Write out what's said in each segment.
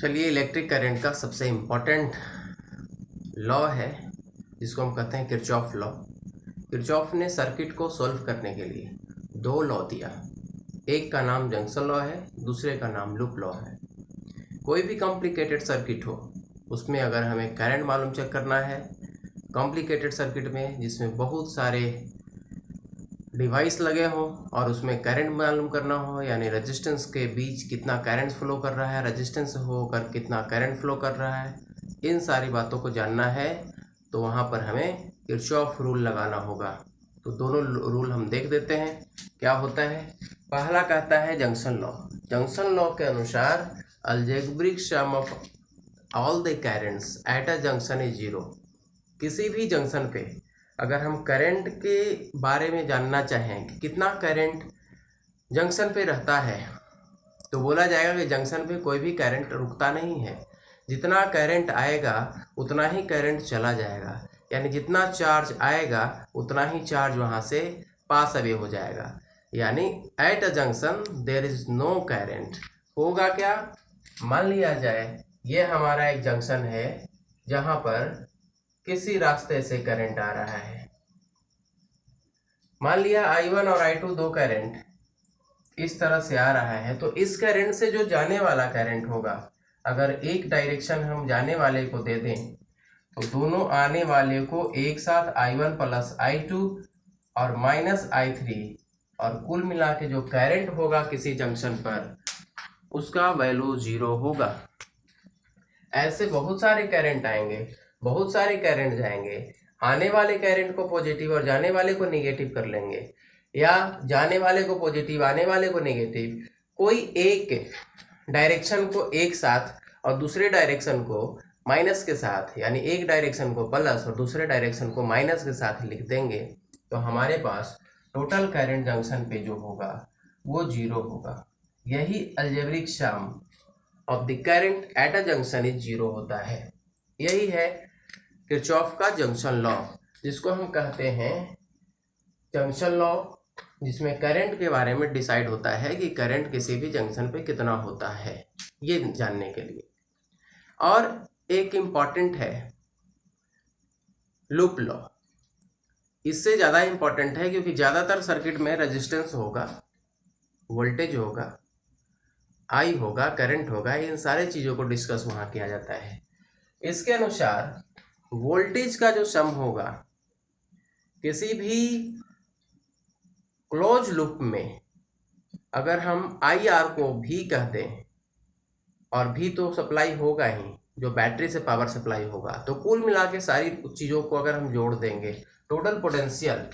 चलिए, electric current का सबसे इम्पोर्टेंट लॉ है जिसको हम कहते हैं किरचॉफ लॉ। किरचॉफ ने सर्किट को सॉल्व करने के लिए दो लॉ दिया। एक का नाम जंक्शन लॉ है, दूसरे का नाम लूप लॉ है। कोई भी कॉम्प्लिकेटेड सर्किट हो उसमें अगर हमें करंट मालूम चेक करना है, कॉम्प्लिकेटेड सर्किट में जिसमें बहुत सारे डिवाइस लगे हों और उसमें करंट मालूम करना हो, यानी रेजिस्टेंस के बीच कितना करंट फ्लो कर रहा है, रेजिस्टेंस होकर कितना करंट फ्लो कर रहा है, इन सारी बातों को जानना है तो वहाँ पर हमें किरचॉफ रूल लगाना होगा। तो दोनों रूल हम देख देते हैं क्या होता है। पहला कहता है जंक्शन लॉ। जंक्शन लॉ के अनुसार algebraic sum of all the currents at a junction is zero. किसी भी जंक्शन पे अगर हम करंट के बारे में जानना चाहें कि कितना करंट जंक्शन पे रहता है तो बोला जाएगा कि जंक्शन पे कोई भी करंट रुकता नहीं है। जितना करंट आएगा उतना ही करंट चला जाएगा, यानी जितना चार्ज आएगा उतना ही चार्ज वहाँ से पास अवे हो जाएगा। यानी at a junction there is no current. होगा क्या, मान लिया जाए ये हमारा एक जंक्शन है जहाँ पर किसी रास्ते से करंट आ रहा है। मान लिया I1 और I2 दो करंट इस तरह से आ रहा है, तो इस करंट से जो जाने वाला करंट होगा, अगर एक डायरेक्शन हम जाने वाले को दे दें तो दोनों आने वाले को एक साथ I1 प्लस I2 और माइनस I3 और कुल मिला के जो करंट होगा किसी जंक्शन पर उसका वैल्यू जीरो होगा। ऐसे बहुत सारे करंट आएंगे, बहुत सारे करंट जाएंगे। आने वाले करंट को पॉजिटिव और जाने वाले को नेगेटिव कर लेंगे, या जाने वाले को पॉजिटिव आने वाले को नेगेटिव। कोई एक डायरेक्शन को एक साथ और दूसरे डायरेक्शन को माइनस के साथ, यानी एक डायरेक्शन को प्लस और दूसरे डायरेक्शन को माइनस के साथ लिख देंगे तो हमारे पास टोटल करंट जंक्शन पे जो होगा वो जीरो होगा। यही algebraic sum of the current at a junction is zero होता है। यही है किरचॉफ का जंक्शन लॉ, जिसको हम कहते हैं जंक्शन लॉ, जिसमें करंट के बारे में डिसाइड होता है कि करंट किसी भी जंक्शन पे कितना होता है, ये जानने के लिए। और एक इम्पॉर्टेंट है लूप लॉ। इससे ज़्यादा इम्पॉर्टेंट है क्योंकि ज़्यादातर सर्किट में रेजिस्टेंस होगा, वोल्टेज होगा, आई होगा, करंट होगा, इन सारे चीज़ों को डिस्कस वहाँ किया जाता है। इसके अनुसार वोल्टेज का जो सम होगा किसी भी क्लोज लूप में, अगर हम आई आर को भी कह दें, और भी तो सप्लाई होगा ही, जो बैटरी से पावर सप्लाई होगा, तो कुल मिला के सारी चीज़ों को अगर हम जोड़ देंगे, total potential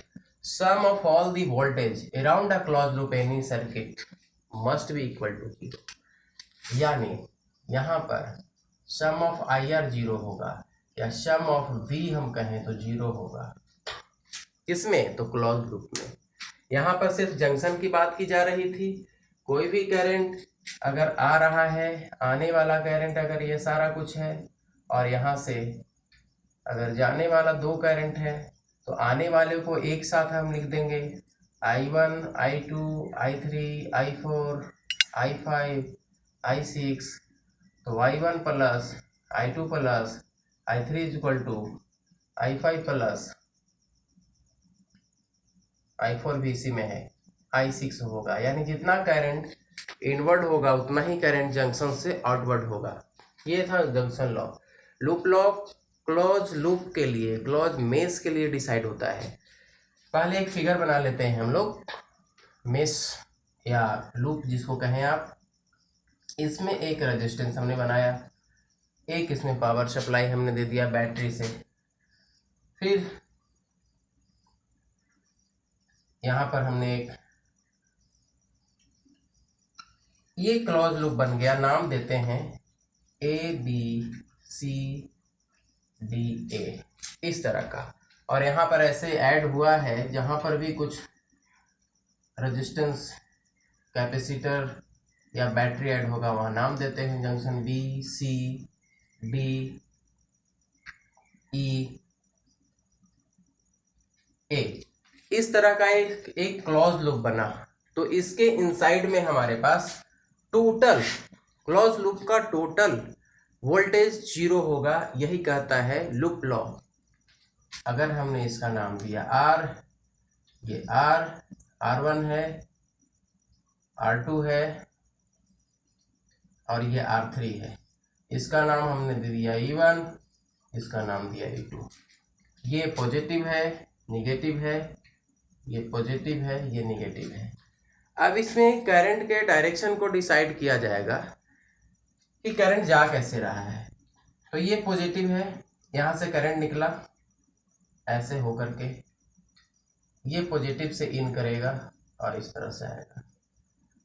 sum of all the voltage around a close loop any circuit must be equal to zero. यानी यहाँ पर sum of I R zero होगा, या सम ऑफ वी हम कहें तो जीरो होगा। किसमें? तो क्लोज लूप में। यहाँ पर सिर्फ जंक्शन की बात की जा रही थी। कोई भी करंट अगर आ रहा है, आने वाला करंट अगर ये सारा कुछ है, और यहाँ से अगर जाने वाला दो करंट है, तो आने वाले को एक साथ हम लिख देंगे I1, I2, I3, I4, I5, I6। तो I1 plus I2 plus I3 is equal to I5 plus I4 भी इसी में है, I6 होगा। यानी जितना करंट इनवर्ड होगा उतना ही करंट जंक्शन से आउटवर्ड होगा। ये था junction law. Loop law close loop के लिए, क्लोज मेश के लिए डिसाइड होता है। पहले एक फिगर बना लेते हैं हम लोग, मेश या लूप जिसको कहें आप। इसमें एक रेजिस्टेंस हमने बनाया, एक इसमें पावर सप्लाई हमने दे दिया बैटरी से, फिर यहाँ पर हमने एक, ये क्लोज लूप बन गया। नाम देते हैं ABCDA, इस तरह का। और यहाँ पर ऐसे ऐड हुआ है जहाँ पर भी कुछ रेजिस्टेंस, कैपेसिटर या बैटरी ऐड होगा, वहाँ नाम देते हैं जंक्शन BCDEA। इस तरह का एक क्लोज लूप बना। तो इसके इनसाइड में हमारे पास टोटल क्लोज लूप का टोटल वोल्टेज जीरो होगा, यही कहता है लूप लॉ। अगर हमने इसका नाम दिया R, ये R1 है, R2 है और ये R3 है, इसका नाम हमने दे दिया E1, इसका नाम दिया E2। ये पॉजिटिव है, निगेटिव है, ये पॉजिटिव है, ये निगेटिव है। अब इसमें करंट के डायरेक्शन को डिसाइड किया जाएगा कि करंट जा कैसे रहा है। तो ये पॉजिटिव है, यहाँ से करंट निकला ऐसे होकर के, ये पॉजिटिव से इन करेगा और इस तरह से आएगा।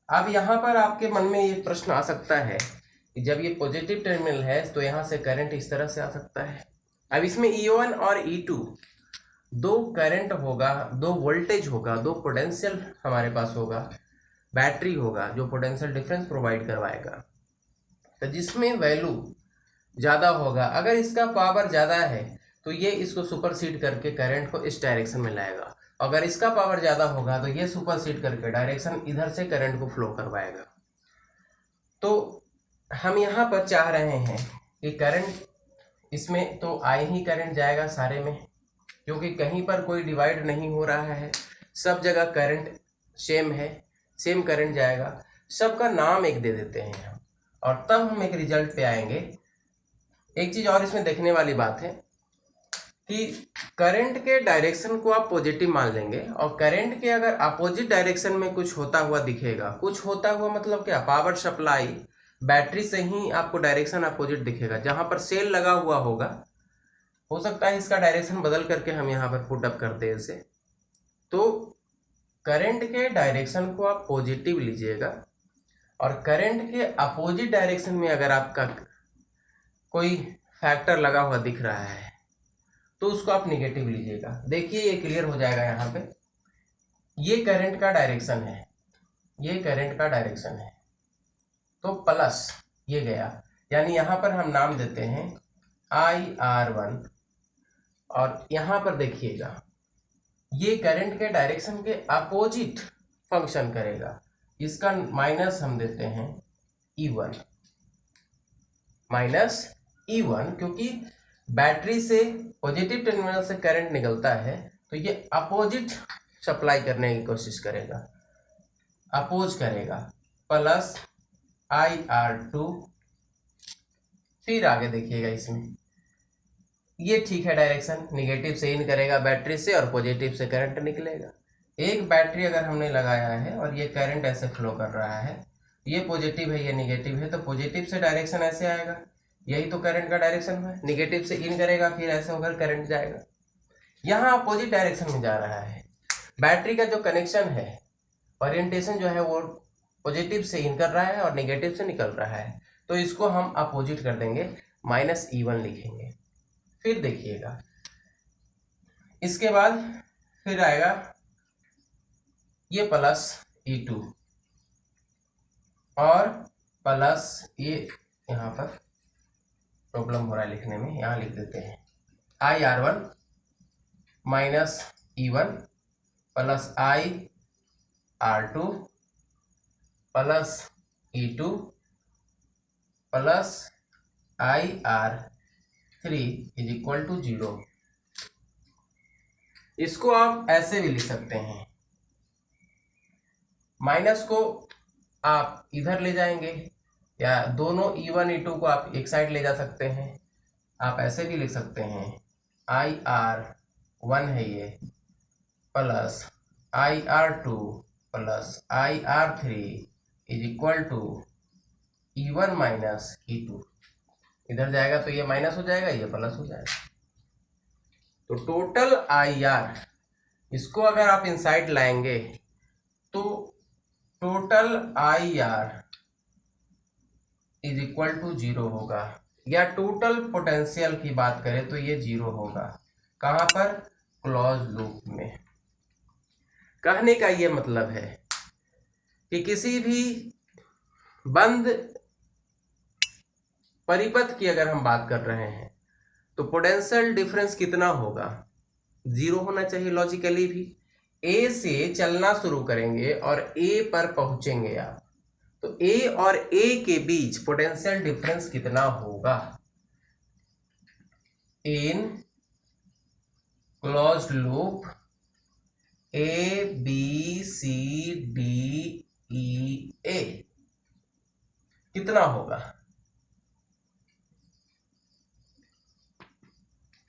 अब यहाँ पर आपके मन में ये प्रश्न आ सकता है कि जब ये पॉजिटिव टर्मिनल है तो यहाँ से करंट इस तरह से आ सकता है। अब इसमें E1 और E2 दो करंट होगा, दो वोल्टेज होगा, दो पोटेंशियल हमारे पास होगा, बैटरी होगा जो पोटेंशियल डिफरेंस प्रोवाइड करवाएगा। तो जिसमें वैल्यू ज़्यादा होगा, अगर इसका पावर ज़्यादा है तो ये इसको सुपरसीड करके करंट को इस डायरेक्शन में लाएगा। अगर इसका पावर ज़्यादा होगा तो ये सुपरसीड करके डायरेक्शन इधर से करंट को फ्लो करवाएगा। तो हम यहाँ पर चाह रहे हैं कि करंट इसमें तो आए ही करंट जाएगा सारे में, क्योंकि कहीं पर कोई डिवाइड नहीं हो रहा है, सब जगह करंट सेम है, सेम करंट जाएगा। सबका नाम एक दे देते हैं हम, और तब हम एक रिजल्ट पे आएंगे। एक चीज़ और इसमें देखने वाली बात है कि करंट के डायरेक्शन को आप पॉजिटिव मान लेंगे, और करंट के अगर अपोजिट डायरेक्शन में कुछ होता हुआ दिखेगा, कुछ होता हुआ मतलब क्या, पावर सप्लाई बैटरी से ही आपको डायरेक्शन अपोजिट दिखेगा। जहां पर सेल लगा हुआ होगा, हो सकता है इसका डायरेक्शन बदल करके हम यहाँ पर पुट अप करते हैं इसे। तो करंट के डायरेक्शन को आप पॉजिटिव लीजिएगा, और करंट के अपोजिट डायरेक्शन में अगर आपका कोई फैक्टर लगा हुआ दिख रहा है तो उसको आप निगेटिव लीजिएगा। देखिए ये क्लियर हो जाएगा। यहाँ पे ये करंट का डायरेक्शन है, ये करंट का डायरेक्शन है, तो प्लस ये गया, यानी यहाँ पर हम नाम देते हैं IR1, और यहाँ पर देखिएगा ये करंट के डायरेक्शन के अपोजिट फंक्शन करेगा, इसका माइनस हम देते हैं E1, माइनस E1, क्योंकि बैटरी से पॉजिटिव टर्मिनल से करंट निकलता है तो ये अपोजिट सप्लाई करने की कोशिश करेगा, अपोज करेगा, प्लस IR2। फिर आगे देखिएगा इसमें ये ठीक है, डायरेक्शन निगेटिव से इन करेगा बैटरी से और पॉजिटिव से करंट निकलेगा। एक बैटरी अगर हमने लगाया है और ये करंट ऐसे फ्लो कर रहा है, ये पॉजिटिव है, ये निगेटिव है, तो पॉजिटिव से डायरेक्शन ऐसे आएगा, यही तो करंट का डायरेक्शन है। निगेटिव से इन करेगा, फिर ऐसे होकर करंट जाएगा, यहाँ अपोजिट डायरेक्शन में जा रहा है। बैटरी का जो कनेक्शन है, ओरिएंटेशन जो है वो पॉजिटिव से इन कर रहा है और निगेटिव से निकल रहा है, तो इसको हम अपोजिट कर देंगे, -E1 लिखेंगे। फिर देखिएगा इसके बाद फिर आएगा ये +E2 और प्लस ये, यहाँ पर प्रॉब्लम हो रहा है लिखने में, यहाँ लिख देते हैं IR1 -E1 plus IR2 plus E2 plus IR3 is equal to 0। इसको आप ऐसे भी लिख सकते हैं, माइनस को आप इधर ले जाएंगे, या दोनों E1 E2 को आप एक साइड ले जा सकते हैं। आप ऐसे भी लिख सकते हैं IR1 है ये, plus IR2 plus IR3 is equal to E1 minus E2। इधर जाएगा तो ये माइनस हो जाएगा, ये प्लस हो जाएगा। तो टोटल IR, इसको अगर आप इनसाइड लाएंगे तो total IR is equal to 0 होगा, या टोटल पोटेंशियल की बात करें तो ये 0 होगा। कहाँ पर? क्लोज लूप में। कहने का ये मतलब है कि किसी भी बंद परिपथ की अगर हम बात कर रहे हैं तो पोटेंशियल डिफरेंस कितना होगा? 0 होना चाहिए लॉजिकली भी। ए से चलना शुरू करेंगे और ए पर पहुंचेंगे आप, तो ए और ए के बीच पोटेंशियल डिफरेंस कितना होगा in closed loop A B C D E A, कितना होगा?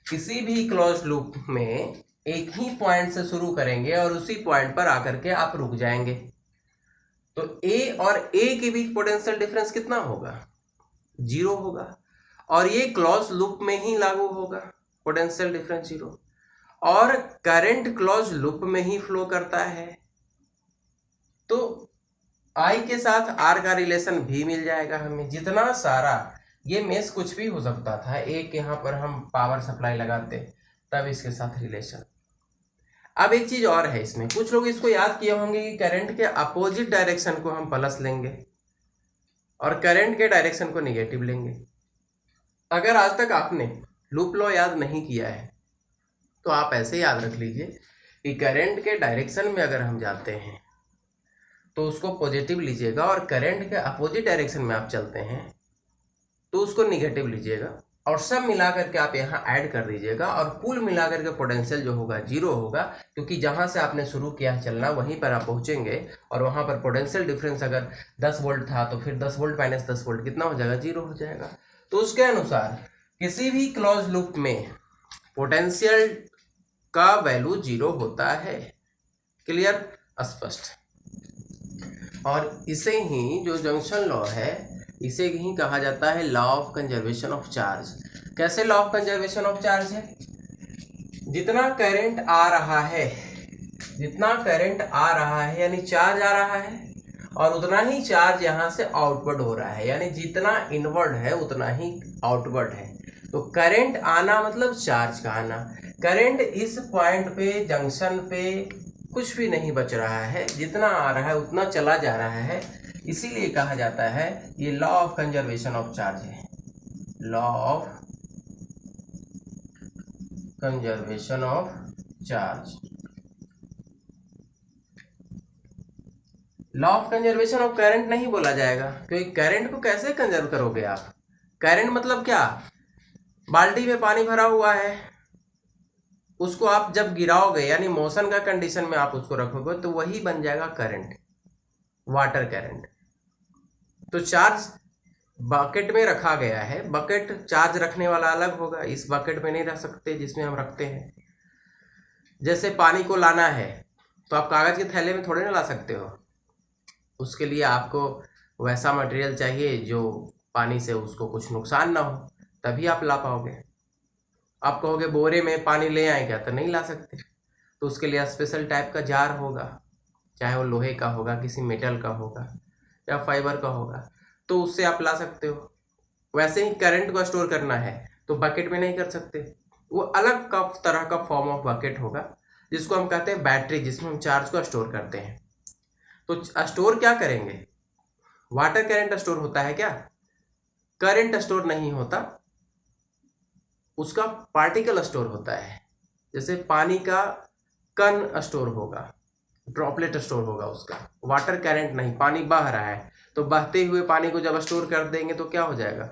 किसी भी क्लोज्ड लूप में एक ही पॉइंट से शुरू करेंगे और उसी पॉइंट पर आकर के आप रुक जाएंगे, तो ए और ए के बीच पोटेंशियल डिफरेंस कितना होगा? 0 होगा। और ये क्लोज लूप में ही लागू होगा, पोटेंशियल डिफरेंस 0। और करंट क्लोज लूप में ही फ्लो करता है, तो आई के साथ आर का रिलेशन भी मिल जाएगा हमें। जितना सारा ये मेश कुछ भी हो सकता था, एक यहाँ पर हम पावर सप्लाई लगाते तब इसके साथ रिलेशन। अब एक चीज और है इसमें, कुछ लोग इसको याद किए होंगे कि करंट के अपोजिट डायरेक्शन को हम प्लस लेंगे और करंट के डायरेक्शन को निगेटिव लेंगे। अगर आज तक आपने लूप लॉ याद नहीं किया है तो आप ऐसे याद रख लीजिए कि करंट के डायरेक्शन में अगर हम जाते हैं तो उसको पॉजिटिव लीजिएगा, और करंट के अपोजिट डायरेक्शन में आप चलते हैं तो उसको निगेटिव लीजिएगा, और सब मिला करके आप यहाँ ऐड कर दीजिएगा, और कुल मिला करके पोटेंशियल जो होगा 0 होगा, क्योंकि जहाँ से आपने शुरू किया है चलना वहीं पर आप पहुँचेंगे, और वहाँ पर पोटेंशियल डिफरेंस अगर 10 वोल्ट था तो फिर 10 वोल्ट माइनस 10 वोल्ट कितना हो जाएगा? 0 हो जाएगा। तो उसके अनुसार किसी भी क्लोज लूप में पोटेंशियल का वैल्यू 0 होता है। क्लियर? स्पष्ट। और इसे ही जो जंक्शन लॉ है इसे ही कहा जाता है law of conservation of charge. कैसे law of conservation of charge है? जितना करंट आ रहा है, जितना करंट आ रहा है यानी चार्ज आ रहा है, और उतना ही चार्ज यहाँ से आउटवर्ड हो रहा है, यानी जितना इनवर्ड है उतना ही आउटवर्ड है। तो करंट आना मतलब चार्ज का आना। करंट इस पॉइंट पे, जंक्शन पे कुछ भी नहीं बच रहा है, जितना आ रहा है उतना चला जा रहा है, इसीलिए कहा जाता है ये law of conservation of charge है। Law of conservation of charge. Law of conservation of current नहीं बोला जाएगा, क्योंकि करंट को कैसे कंजर्व करोगे आप? करंट मतलब क्या? बाल्टी में पानी भरा हुआ है, उसको आप जब गिराओगे यानी मोशन का कंडीशन में आप उसको रखोगे तो वही बन जाएगा करंट, वाटर करंट। तो चार्ज बकेट में रखा गया है, बकेट चार्ज रखने वाला अलग होगा, इस बकेट में नहीं रख सकते जिसमें हम रखते हैं। जैसे पानी को लाना है तो आप कागज के थैले में थोड़े ना ला सकते हो, उसके लिए आपको वैसा मटेरियल चाहिए जो पानी से उसको कुछ नुकसान ना हो, तभी आप ला पाओगे। आप कहोगे बोरे में पानी ले आए क्या, तो नहीं ला सकते, तो उसके लिए स्पेशल टाइप का जार होगा, चाहे वो लोहे का होगा, किसी मेटल का होगा या फाइबर का होगा, तो उससे आप ला सकते हो। वैसे ही करंट को स्टोर करना है तो बकेट में नहीं कर सकते, वो अलग का तरह का फॉर्म ऑफ बकेट होगा जिसको हम कहते हैं बैटरी, जिसमें हम चार्ज को स्टोर करते हैं। तो स्टोर क्या करेंगे? वाटर करंट स्टोर होता है क्या? करंट स्टोर नहीं होता, उसका पार्टिकल स्टोर होता है। जैसे पानी का कण स्टोर होगा, ड्रॉपलेट स्टोर होगा उसका। वाटर करंट नहीं, पानी बह रहा है तो बहते हुए पानी को जब स्टोर कर देंगे तो क्या हो जाएगा?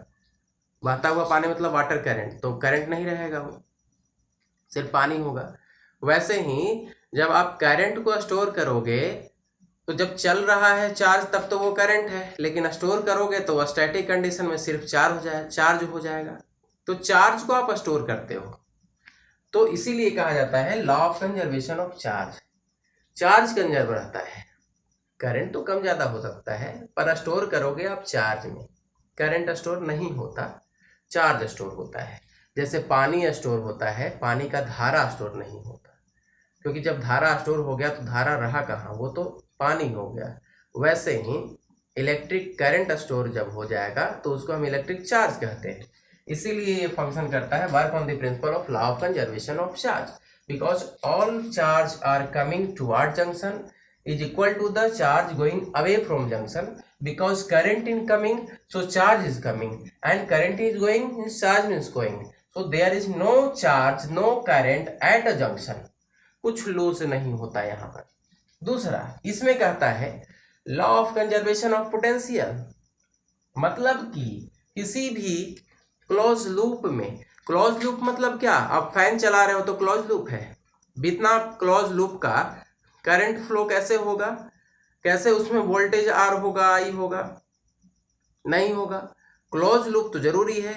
बहता हुआ पानी मतलब वाटर करंट, तो करंट नहीं रहेगा, वो सिर्फ पानी होगा। वैसे ही जब आप करंट को स्टोर करोगे तो जब चल रहा है चार्ज तब तो वो करंट है, लेकिन स्टोर करोगे तो स्टैटिक कंडीशन में सिर्फ चार्ज हो जाएगा। तो चार्ज को आप स्टोर करते हो, तो इसीलिए कहा जाता है law of conservation of charge. Charge conserve रहता है, करंट तो कम ज़्यादा हो सकता है पर स्टोर करोगे आप चार्ज में। करंट स्टोर नहीं होता, चार्ज स्टोर होता है। जैसे पानी स्टोर होता है, पानी का धारा स्टोर नहीं होता, क्योंकि जब धारा स्टोर हो गया तो धारा रहा कहाँ, वो तो पानी हो गया। वैसे ही इलेक्ट्रिक करंट स्टोर जब हो जाएगा तो उसको हम इलेक्ट्रिक चार्ज कहते हैं। इसीलिए ये फंक्शन करता है work on the principle of law of conservation of charge, because all charge are coming toward junction is equal to the charge going away from junction, because current in coming so charge is coming, and current is going means charge means going, so there is no charge no current at a junction। कुछ loss नहीं होता यहाँ पर। दूसरा इसमें कहता है law of conservation of potential, मतलब कि किसी भी क्लोज लूप में, क्लोज लूप मतलब क्या, आप फैन चला रहे हो तो क्लोज लूप है, बिना क्लोज लूप का करंट फ्लो कैसे होगा, कैसे उसमें वोल्टेज आर होगा, आई होगा, नहीं होगा। क्लोज लूप तो जरूरी है।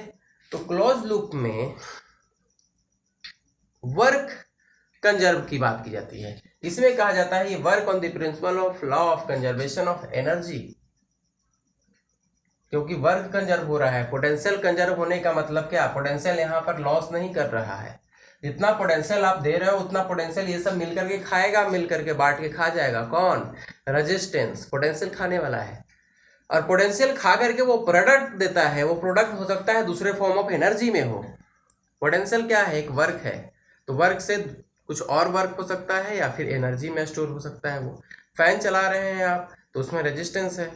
तो क्लोज लूप में वर्क कंजर्व की बात की जाती है, इसमें कहा जाता है ये work on the principle of law of conservation of energy, क्योंकि वर्क कंजर्व हो रहा है। पोटेंशियल कंजर्व होने का मतलब क्या, पोटेंशियल यहाँ पर लॉस नहीं कर रहा है, जितना पोटेंशियल आप दे रहे हो उतना पोटेंशियल ये सब मिलकर के खाएगा, मिलकर के बांट के खा जाएगा। कौन, रेजिस्टेंस पोटेंशियल खाने वाला है, और पोटेंशियल खा करके वो प्रोडक्ट देता है, वो प्रोडक्ट हो सकता है दूसरे फॉर्म ऑफ एनर्जी में हो। पोटेंशियल क्या है, एक वर्क है, तो वर्क से कुछ और वर्क हो सकता है या फिर एनर्जी में स्टोर हो सकता है। वो फैन चला रहे हैं आप तो उसमें रेजिस्टेंस है,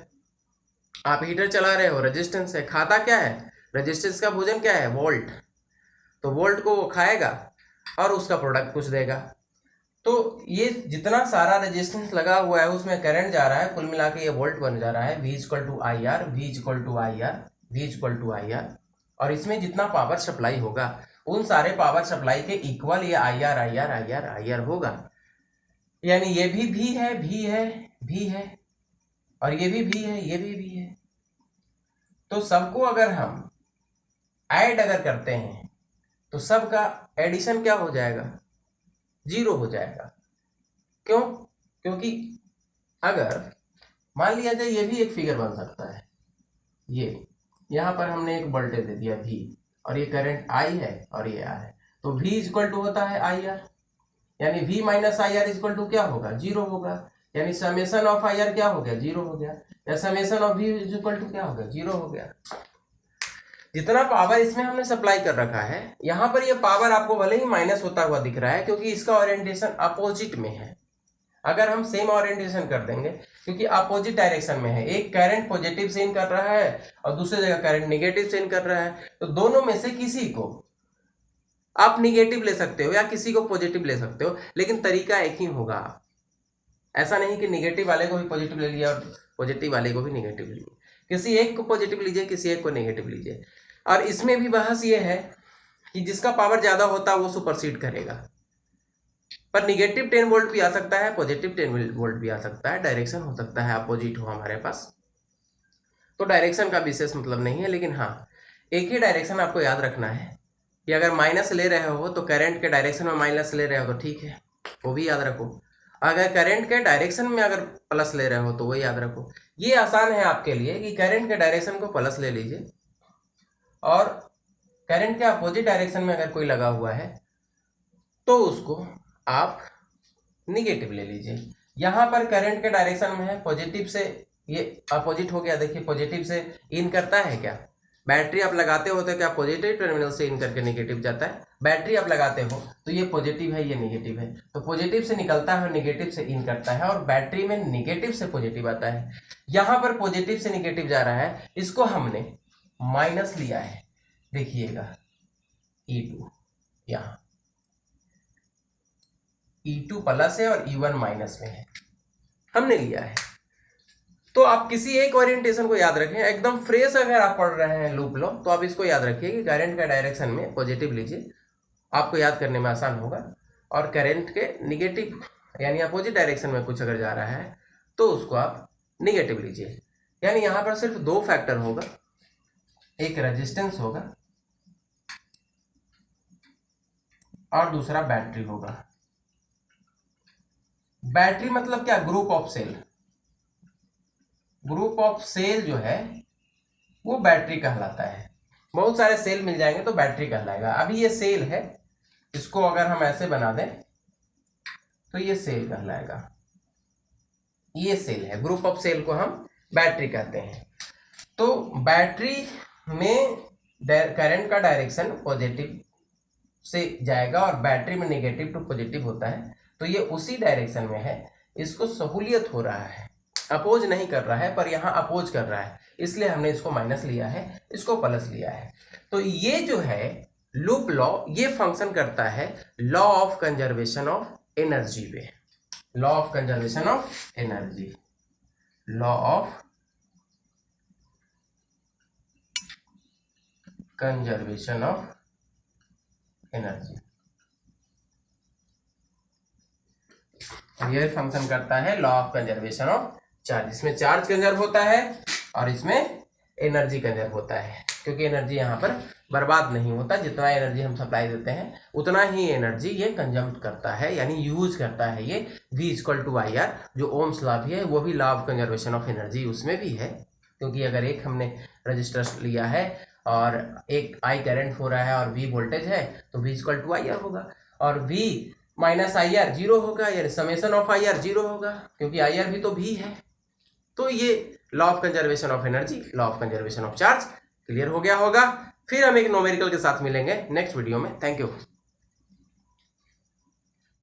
आप हीटर चला रहे हो रेजिस्टेंस है, खाता क्या है, रेजिस्टेंस का भोजन क्या है, वोल्ट, तो वोल्ट को वो खाएगा और उसका प्रोडक्ट कुछ देगा। तो ये जितना सारा रेजिस्टेंस लगा हुआ है उसमें करंट जा रहा है, कुल मिला के ये वोल्ट बन जा रहा है, V equal to I R, V equal to I R, V equal to I R. और इसमें जितना पावर सप्लाई होगा उन सारे पावर सप्लाई के इक्वल ये I R I R I R I R होगा। यानी ये भी V है, V है, V है, और ये भी V है, ये भी V है। तो सबको अगर हम ऐड अगर करते हैं तो सबका एडिशन क्या हो जाएगा, जीरो हो जाएगा। क्यों, क्योंकि अगर मान लिया जाए ये भी एक फिगर बन सकता है, ये यहाँ पर हमने एक वोल्टेज दे दिया V और ये करंट I है और ये R है, तो V इक्वल टू होता है आई आर, यानी V minus I R equal to क्या होगा, जीरो होगा। यानी समेशन ऑफ आई आर क्या हो गया, जीरो हो गया, या summation of V equal to क्या हो गया, जीरो हो गया। जितना पावर इसमें हमने सप्लाई कर रखा है, यहाँ पर ये पावर आपको भले ही माइनस होता हुआ दिख रहा है क्योंकि इसका ओरिएंटेशन अपोजिट में है। अगर हम सेम ओरिएंटेशन कर देंगे, क्योंकि अपोजिट डायरेक्शन में है, एक करंट पॉजिटिव से इन कर रहा है और दूसरी जगह करंट निगेटिव से इन कर रहा है, तो दोनों में से किसी को आप निगेटिव ले सकते हो या किसी को पॉजिटिव ले सकते हो, लेकिन तरीका एक ही होगा। ऐसा नहीं कि निगेटिव वाले को भी पॉजिटिव ले लिया और पॉजिटिव वाले को भी निगेटिव ले लिया, किसी एक को पॉजिटिव लीजिए, किसी एक को नेगेटिव लीजिए। और इसमें भी बहस ये है कि जिसका पावर ज्यादा होता है वो सुपरसीड करेगा, पर निगेटिव 10 वोल्ट भी आ सकता है, पॉजिटिव 10 वोल्ट भी आ सकता है, डायरेक्शन हो सकता है अपोजिट हो हमारे पास, तो डायरेक्शन का विशेष मतलब नहीं है। लेकिन हाँ, एक ही डायरेक्शन आपको याद रखना है कि अगर माइनस ले रहे हो तो करंट के डायरेक्शन में माइनस ले रहे हो तो ठीक है, वो भी याद रखो। अगर करंट के डायरेक्शन में अगर प्लस ले रहे हो तो वो याद रखो। ये आसान है आपके लिए कि करंट के डायरेक्शन को प्लस ले लीजिए और करंट के अपोजिट डायरेक्शन में अगर कोई लगा हुआ है तो उसको आप निगेटिव ले लीजिए। यहाँ पर करंट के डायरेक्शन में है, पॉजिटिव से ये अपोजिट हो गया, देखिए पॉजिटिव से इन करता है क्या, बैटरी आप लगाते हो तो क्या पॉजिटिव टर्मिनल से इन करके नेगेटिव जाता है, बैटरी आप लगाते हो तो ये पॉजिटिव है ये नेगेटिव है, तो पॉजिटिव से निकलता है और नेगेटिव से इन करता है, और बैटरी में नेगेटिव से पॉजिटिव आता है। यहाँ पर पॉजिटिव से नेगेटिव जा रहा है, इसको हमने माइनस लिया है, देखिएगा E2, यहाँ E2 प्लस है और E1 माइनस में है, हमने लिया है। तो आप किसी एक ओरिएंटेशन को याद रखें, एकदम फ्रेश अगर आप पढ़ रहे हैं लूप लॉ तो आप इसको याद रखिए कि करंट का डायरेक्शन में पॉजिटिव लीजिए, आपको याद करने में आसान होगा, और करंट के निगेटिव यानी अपोजिट डायरेक्शन में कुछ अगर जा रहा है तो उसको आप निगेटिव लीजिए। यानी यहाँ पर सिर्फ दो फैक्टर होगा, एक रेजिस्टेंस होगा और दूसरा बैटरी होगा। बैटरी मतलब क्या, group of cell, group of cell जो है वो बैटरी कहलाता है। बहुत सारे सेल मिल जाएंगे तो बैटरी कहलाएगा। अभी ये सेल है, इसको अगर हम ऐसे बना दें तो ये सेल कहलाएगा, ये सेल है, ग्रुप ऑफ सेल को हम बैटरी कहते हैं। तो बैटरी में करंट का डायरेक्शन पॉजिटिव से जाएगा और बैटरी में नेगेटिव टू पॉजिटिव होता है, तो ये उसी डायरेक्शन में है, इसको सहूलियत हो रहा है, अपोज नहीं कर रहा है, पर यहाँ अपोज कर रहा है, इसलिए हमने इसको माइनस लिया है, इसको प्लस लिया है। तो ये जो है लूप लॉ, ये फंक्शन करता है law of conservation of energy पे, law of conservation of energy. Law of conservation of energy. ये फंक्शन करता है law of conservation of charge. इसमें चार्ज कंजर्व होता है और इसमें एनर्जी कंजर्व होता है, क्योंकि एनर्जी यहाँ पर बर्बाद नहीं होता। जितना एनर्जी हम सप्लाई देते हैं उतना ही एनर्जी ये कंज्यूम करता है, यानी यूज करता है ये। V equal to I R, जो ओम्स लॉ भी है वो भी law of conservation of energy उसमें भी है, क्योंकि अगर एक हमने रजिस्टर लिया है और एक I करंट हो रहा है और V वोल्टेज है तो V equal to I R होगा, और V minus I R zero होगा, यानी summation of I R zero होगा, क्योंकि आई आर भी तो V है। तो ये law of conservation of energy, law of conservation of charge clear हो गया होगा। फिर हम एक न्यूमेरिकल के साथ मिलेंगे नेक्स्ट वीडियो में। Thank you.